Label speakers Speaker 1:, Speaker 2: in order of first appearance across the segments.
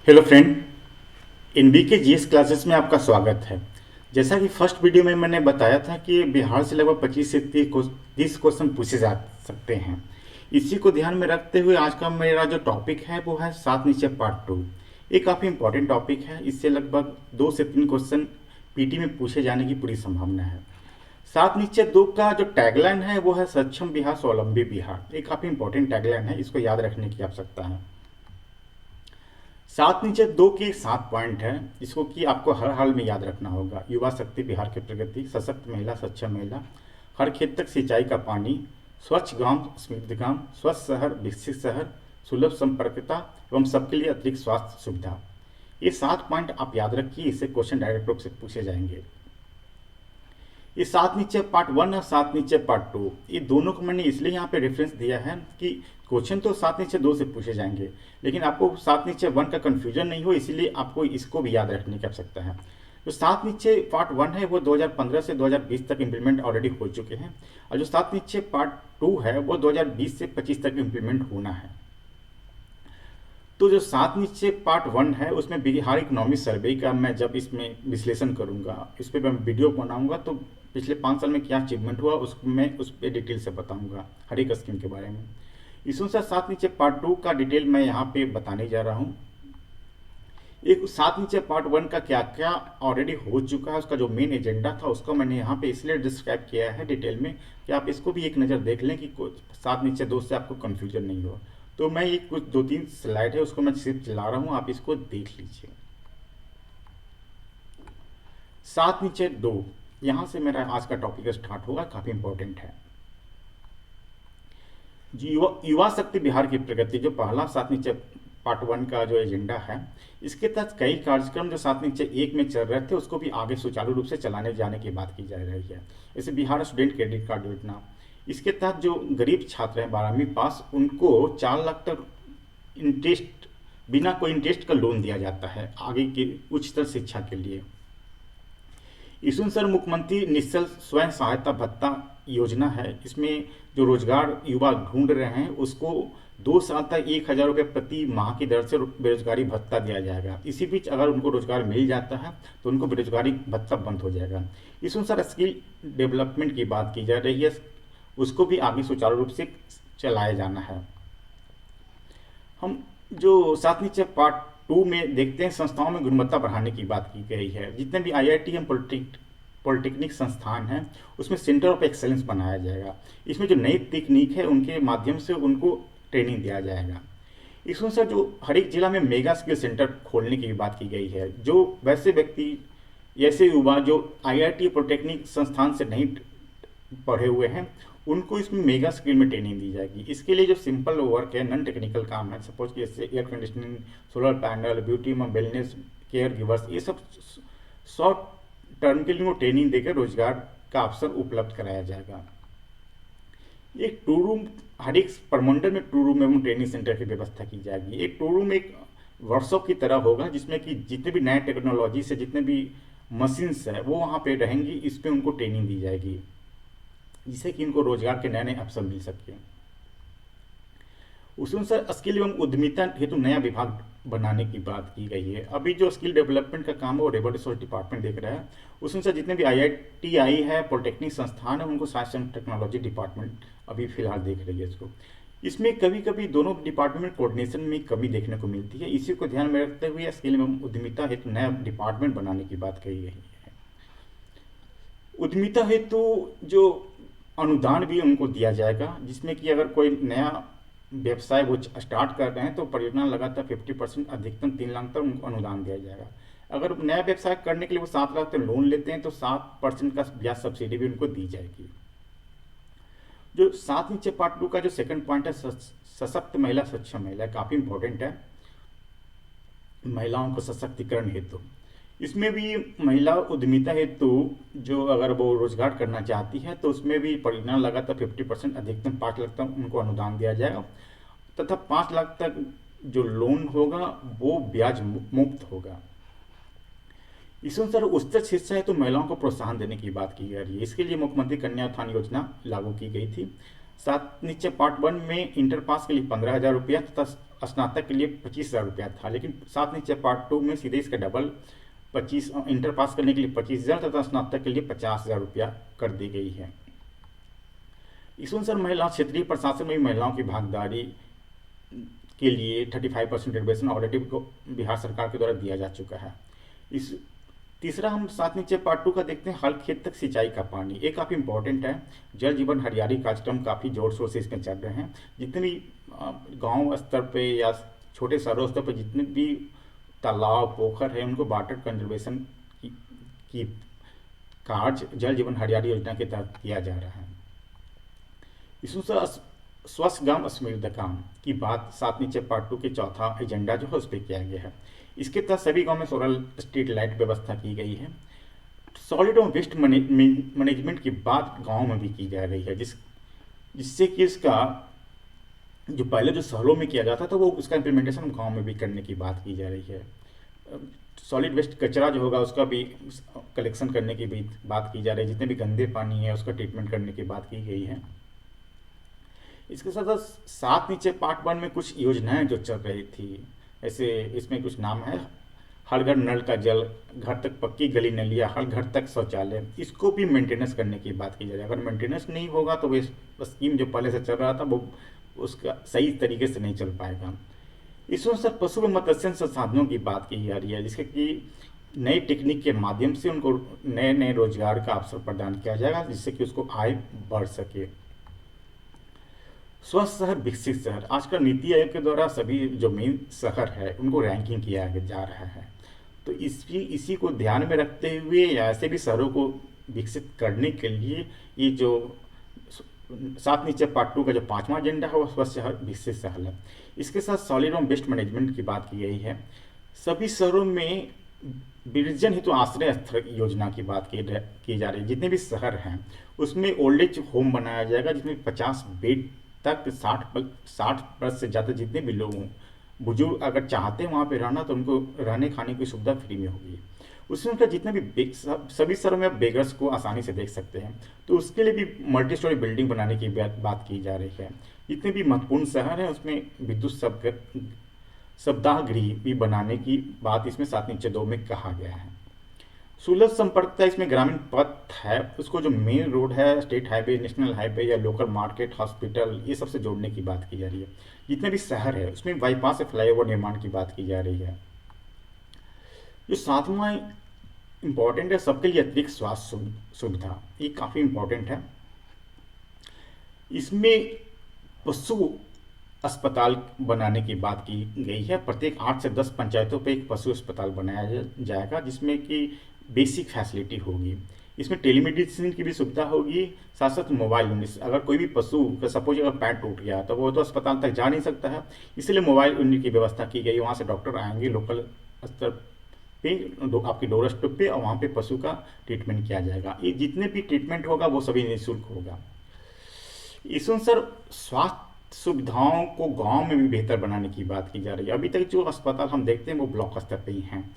Speaker 1: Hello friend, in B के GS classes में आपका स्वागत है। जैसा कि फर्स्ट वीडियो में मैंने बताया था कि बिहार से लगभग 25 से 30 क्वेश्चन पूछे जा सकते हैं। इसी को ध्यान में रखते हुए आज का मेरा जो टॉपिक है वो है सात नीचे पार्ट 2। ये काफ़ी इंपॉर्टेंट टॉपिक है। इससे लगभग 2 से 3 क्वेश्चन पीटी में पूछे जाने की पूरी संभावना है। सात नीचे दो का जो टैगलाइन है वो है सक्षम बिहार स्वावलंबी बिहार। ये काफ़ी इंपॉर्टेंट टैगलाइन है, इसको याद रखने की आवश्यकता है। सात नीचे दो के 7 पॉइंट है, इसको कि आपको हर हाल में याद रखना होगा। युवा शक्ति बिहार की प्रगति, सशक्त महिला सक्षम महिला, हर खेत तक सिंचाई का पानी, स्वच्छ गांव समृद्ध गांव, स्वच्छ शहर विकसित शहर, सुलभ संपर्कता एवं सबके लिए अतिरिक्त स्वास्थ्य सुविधा। ये 7 पॉइंट आप याद रखिए, इससे क्वेश्चन डायरेक्ट रूप से पूछे जाएंगे। ये सात नीचे पार्ट 1 और सात नीचे पार्ट 2, ये दोनों को मैंने इसलिए यहाँ पे रेफरेंस दिया है कि क्वेश्चन तो सात नीचे 2 से पूछे जाएंगे, लेकिन आपको सात नीचे 1 का कंफ्यूजन नहीं हो, इसीलिए आपको इसको भी याद रखने की आवश्यकता है। जो सात नीचे पार्ट 1 है वो 2015 से 2020 तक इम्प्लीमेंट ऑलरेडी हो चुके हैं, और जो सात नीचे पार्ट 2 है वो 2020 से 25 तक इम्प्लीमेंट होना है। तो जो सात नीचे पार्ट 1 है उसमें बिहार इकोनॉमिक सर्वे का मैं जब इसमें विश्लेषण करूंगा, इस पर मैं वीडियो बनाऊंगा, तो पिछले 5 साल में क्या अचीवमेंट हुआ उसको मैं उस पर डिटेल से बताऊंगा, हर एक स्कीम के बारे में। इस अनुसार सात नीचे पार्ट 2 का डिटेल मैं यहाँ पे बताने जा रहा हूँ। एक सात नीचे पार्ट 1 का क्या क्या ऑलरेडी हो चुका है, उसका जो मेन एजेंडा था उसको मैंने यहाँ पे इसलिए डिस्क्राइब किया है डिटेल में कि आप इसको भी एक नज़र देख लें कि सात नीचे 2 से आपको कन्फ्यूजन नहीं हो। तो मैं ये कुछ 2-3 स्लाइड है उसको मैं सिर्फ चला रहा हूँ, आप इसको देख लीजिए। सात नीचे 2, यहाँ से मेरा आज का टॉपिक स्टार्ट होगा, काफ़ी इंपॉर्टेंट है। युवा शक्ति बिहार की प्रगति, जो पहला सात नीचे पार्ट 1 का जो एजेंडा है, इसके तहत कई कार्यक्रम जो सात नीचे 1 में चल रहे थे उसको भी आगे सुचारू रूप से चलाने जाने की बात की जा रही है। जैसे बिहार स्टूडेंट क्रेडिट कार्ड योजना, इसके तहत जो गरीब छात्र हैं 12वीं पास, उनको 4 लाख तक इंटरेस्ट, बिना कोई इंटरेस्ट का लोन दिया जाता है आगे की उच्चतर शिक्षा के लिए। इसमें सर मुख्यमंत्री निश्चल स्वयं सहायता भत्ता योजना है, इसमें जो रोजगार युवा ढूंढ रहे हैं उसको 2 साल तक 1,000 रुपये प्रति माह की दर से बेरोजगारी भत्ता दिया जाएगा। इसी बीच अगर उनको रोजगार मिल जाता है तो उनको बेरोजगारी भत्ता बंद हो जाएगा। इसमें सर स्किल डेवलपमेंट की बात की जा रही है, उसको भी आगे सुचारू रूप से चलाया जाना है। हम जो सात नीचे पार्ट 2 में देखते हैं, संस्थाओं में गुणवत्ता बढ़ाने की बात की गई है। जितने भी आईआईटी एवं पॉलिटेक्निक संस्थान हैं उसमें सेंटर ऑफ एक्सेलेंस बनाया जाएगा। इसमें जो नई तकनीक है उनके माध्यम से उनको ट्रेनिंग दिया जाएगा। इसमें सर जो हर एक जिला में मेगा स्किल सेंटर खोलने की बात की गई है। जो वैसे व्यक्ति, ऐसे युवा जो आईआईटी पॉलिटेक्निक संस्थान से नहीं पढ़े हुए हैं, उनको इसमें मेगा स्किल में ट्रेनिंग दी जाएगी। इसके लिए जो सिंपल वर्क है, नॉन टेक्निकल काम है, सपोज कि जैसे air conditioning, solar panel, beauty में वेलनेस केयर गिवर्स, ये सब शॉर्ट टर्म के लिए वो ट्रेनिंग देकर रोजगार का अवसर उपलब्ध कराया जाएगा। एक टू रूम, हर एक प्रमंडल में टू रूम एवं ट्रेनिंग सेंटर की व्यवस्था की जाएगी। एक टू रूम एक वर्कशॉप की तरह होगा जिसमें कि जितने भी नए टेक्नोलॉजी से जितने भी मशीन्स है वो वहाँ पे रहेंगी, इस पर उनको ट्रेनिंग दी जाएगी जिससे कि इनको रोजगार के नए नए अवसर मिल सके। उसी अनुसार स्किल एवं उद्यमिता हेतु नया विभाग बनाने की बात की गई है। अभी जो स्किल डेवलपमेंट का काम है वो लेबर रिसोर्स डिपार्टमेंट देख रहा है। उस अनुसार जितने भी आईआईटी है, पॉलिटेक्निक संस्थान है, उनको साइंस एंड टेक्नोलॉजी डिपार्टमेंट अभी फिलहाल देख रही है इसको। इसमें कभी कभी दोनों डिपार्टमेंट में कोऑर्डिनेशन में कमी देखने को मिलती है। इसी को ध्यान में रखते हुए स्किल एवं उद्यमिता हेतु नया डिपार्टमेंट बनाने की बात कही गई है। उद्यमिता हेतु जो अनुदान भी उनको दिया जाएगा, जिसमें कि अगर कोई नया व्यवसाय वो स्टार्ट कर रहे हैं तो परियोजना लगातार 50% अधिकतम 3 लाख तक उनको अनुदान दिया जाएगा। अगर नया व्यवसाय करने के लिए वो 7 लाख तक लोन लेते हैं तो 7% का ब्याज सब्सिडी भी उनको दी जाएगी। जो सात नीचे पार्ट 2 का जो सेकंड पॉइंट है, सशक्त महिला सक्षम महिला, काफ़ी इंपॉर्टेंट है महिलाओं को सशक्तिकरण हेतु। इसमें भी महिला उद्यमिता हेतु जो अगर वो रोजगार करना चाहती है तो उसमें भी परियोजना लगातार 50% अधिकतम 5 लाख तक उनको अनुदान दिया जाएगा, तथा 5 लाख तक जो लोन होगा वो ब्याज मुक्त होगा। इस अनुसार उच्च शिक्षा है तो महिलाओं को प्रोत्साहन देने की बात की जा रही है। इसके लिए मुख्यमंत्री कन्या उत्थान योजना लागू की गई थी। सात नीचे पार्ट 1 में इंटर पास के लिए 15,000 रुपया तथा स्नातक के लिए 25,000 रुपया था, लेकिन साथ नीचे पार्ट 2 में सीधे इसका डबल 25 इंटर पास करने के लिए 25,000 तथा स्नातक के लिए 50,000 रुपया कर दी गई है। इस अनुसार महिला क्षेत्रीय प्रशासन में महिलाओं की भागीदारी के लिए 35% रिजर्वेशन ऑलरेडी बिहार सरकार के द्वारा दिया जा चुका है। इस तीसरा हम साथ नीचे पार्ट 2 का देखते हैं, हर खेत तक सिंचाई का पानी। ये काफ़ी इंपॉर्टेंट है। जल जीवन हरियाली कार्यक्रम काफ़ी जोर शोर से इसमें चल रहे हैं। जितने भी गांव स्तर पे या छोटे शहरों स्तर पर जितने भी तालाब पोखर है उनको वाटर कंजर्वेशन की कार्य जल जीवन हरियाली योजना के तहत किया जा रहा है। इसमें स्वच्छ गांव समृद्ध गांव की बात साथ नीचे पार्ट 2 के चौथा एजेंडा जो है उस पर किया गया है। इसके तहत सभी गांव में सोलर स्ट्रीट लाइट व्यवस्था की गई है। सॉलिड और वेस्ट मैनेजमेंट की बात गांव में भी की जा रही है, जिससे कि इसका जो पहले जो शहरों में किया जाता था वो उसका इम्प्लीमेंटेशन गांव में भी करने की बात की जा रही है। सॉलिड वेस्ट कचरा जो होगा उसका भी कलेक्शन करने की भी बात की जा रही है। जितने भी गंदे पानी है उसका ट्रीटमेंट करने की बात की गई है। इसके साथ साथ नीचे पार्ट 1 में कुछ योजनाएं जो चल रही थी, ऐसे इसमें कुछ नाम है, हर घर नल का जल, घर तक पक्की गली नलिया, हर घर तक शौचालय, इसको भी मेंटेनेंस करने की बात की जा रही है। अगर मेंटेनेंस नहीं होगा तो वो स्कीम जो पहले से चल रहा था वो उसका सही तरीके से नहीं चल पाएगा। इस अनुसार पशु व मत्स्य संसाधनों की बात की जा रही है, जिसके कि नई टेक्निक के माध्यम से उनको नए नए रोजगार का अवसर प्रदान किया जाएगा, जिससे कि उसको आय बढ़ सके। स्वस्थ शहर विकसित शहर, आजकल नीति आयोग के द्वारा सभी जो मेन शहर है उनको रैंकिंग किया जा रहा है। तो इसी को ध्यान में रखते हुए ऐसे भी शहरों को विकसित करने के लिए ये जो साथ नीचे पार्ट 2 का जो 5वां एजेंडा है वो स्वस्थ शहर विकसित शहर है। इसके साथ सॉलिड और वेस्ट मैनेजमेंट की बात की गई है। सभी शहरों में विरजन हेतु आश्रय स्थल योजना की बात की जा रही है। जितने भी शहर हैं उसमें ओल्ड एज होम बनाया जाएगा, जिसमें 50 बेड तक 60+ से ज़्यादा जितने भी लोग हों, बुजुर्ग अगर चाहते हैं वहाँ पे रहना तो उनको रहने खाने की सुविधा फ्री में होगी। उसमें उनका जितने भी सभी शहरों में आप बेगर्स को आसानी से देख सकते हैं, तो उसके लिए भी मल्टी स्टोरी बिल्डिंग बनाने की बात की जा रही है। जितने भी महत्वपूर्ण शहर हैं उसमें विद्युत सप्ताह गृह भी बनाने की बात इसमें साथ नीचे 2 में कहा गया है। सुलभ संपर्कता, इसमें ग्रामीण पथ है उसको जो मेन रोड है, स्टेट हाईवे, नेशनल हाईवे या लोकल मार्केट, हॉस्पिटल, ये सबसे जोड़ने की बात की जा रही है। जितने भी शहर है उसमें बाईपास से फ्लाईओवर निर्माण की बात की जा रही है। जो 7वां इम्पॉर्टेंट है, सबके लिए अतिरिक्त स्वास्थ्य सुविधा, ये काफ़ी इम्पोर्टेंट है। इसमें पशु अस्पताल बनाने की बात की गई है। प्रत्येक 8 से 10 पंचायतों पे एक पशु अस्पताल बनाया जाएगा, जिसमें कि बेसिक फैसिलिटी होगी। इसमें टेलीमेडिसिन की भी सुविधा होगी, साथ साथ मोबाइल यूनिट। अगर कोई भी पशु का सपोज अगर पैर टूट गया तो वो तो अस्पताल तक जा नहीं सकता है, इसलिए मोबाइल यूनिट की व्यवस्था की गई। वहाँ से डॉक्टर आएंगे लोकल स्तर पे आपकी डोर स्टेप पे, और वहाँ पे पशु का ट्रीटमेंट किया जाएगा। ये जितने भी ट्रीटमेंट होगा वो सभी निःशुल्क होगा। इस अनुसार स्वास्थ्य सुविधाओं को गांव में भी बेहतर बनाने की बात की जा रही है। अभी तक जो अस्पताल हम देखते हैं वो ब्लॉक स्तर पे ही हैं,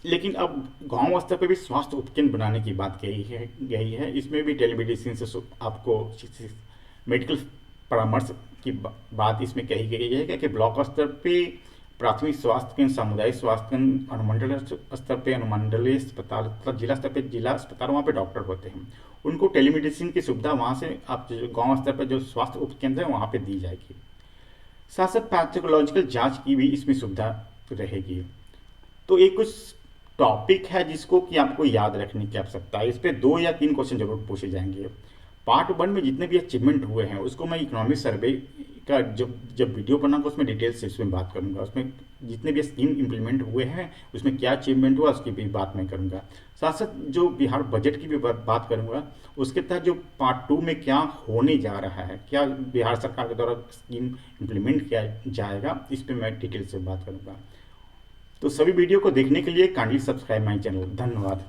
Speaker 1: लेकिन अब गांव स्तर पे भी स्वास्थ्य उपकेंद्र बनाने की बात गई है। इसमें भी टेलीमेडिसिन से आपको मेडिकल परामर्श की बात इसमें कही गई है कि ब्लॉक स्तर पे प्राथमिक स्वास्थ्य केंद्र, सामुदायिक स्वास्थ्य केंद्र, अनुमंडल स्तर पे अनुमंडलीय अस्पताल, जिला स्तर पे जिला अस्पताल, वहाँ पे डॉक्टर होते हैं, उनको टेलीमेडिसिन की सुविधा वहाँ से आप गांव स्तर पर जो स्वास्थ्य उपकेंद्र है वहाँ पे दी जाएगी। साथ साथ पैथोलॉजिकल जांच की भी इसमें सुविधा रहेगी। तो ये कुछ टॉपिक है जिसको कि आपको याद रखने की आवश्यकता है। इस पर 2 या 3 क्वेश्चन जरूर पूछे जाएंगे। पार्ट 1 में जितने भी अचीवमेंट हुए हैं उसको मैं इकोनॉमिक सर्वे का जब वीडियो बनाऊंगा उसमें डिटेल से इसमें बात करूंगा। उसमें जितने भी स्कीम इम्प्लीमेंट हुए हैं उसमें क्या अचीवमेंट हुआ उसकी भी बात मैं करूंगा। साथ साथ जो बिहार बजट की भी बात करूंगा, उसके तहत जो पार्ट 2 में क्या होने जा रहा है, क्या बिहार सरकार के द्वारा स्कीम इम्प्लीमेंट किया जाएगा, इस पर मैं डिटेल से बात करूंगा। तो सभी वीडियो को देखने के लिए काइंडली सब्सक्राइब माई चैनल। धन्यवाद।